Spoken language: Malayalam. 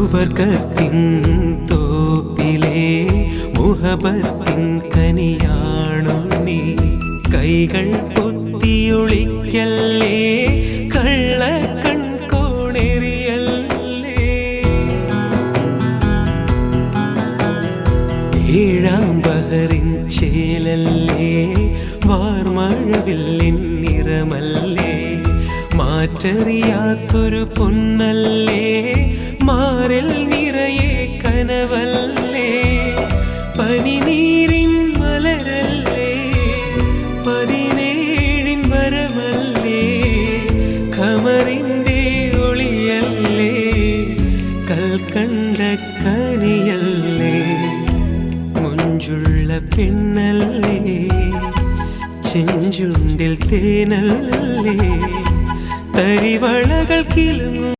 സുവർഗത്തിൻ തോപ്പിലെ മുഹബത്തിൻ കനിയാണു നീ. കൈകൾ പൊത്തിയൊളിക്കല്ലേ, കള്ള കൺകോണെറിയല്ലേ. ഏഴാം ബഹറിൻ ചേലല്ലേ, വാർമഴവില്ലിൻ നിറമല്ലേ. മാറ്ററിയാത്തൊരു പൊന്നല്ലേ, മാറിൽ നിറയെ കനവല്ലേ. പനിനീരിൻ മലരല്ലേ, 17 വരമല്ലേ. ഖമറിൻ്റെ ഒളിയല്ലേ, കൽക്കണ്ട കനിയല്ലേ. മുഞ്ചുള്ള പെണ്ണല്ലേ, ചെഞ്ചുണ്ടിൽ തേനല്ലേ. തരിവളകൾ കിളുങ്ങും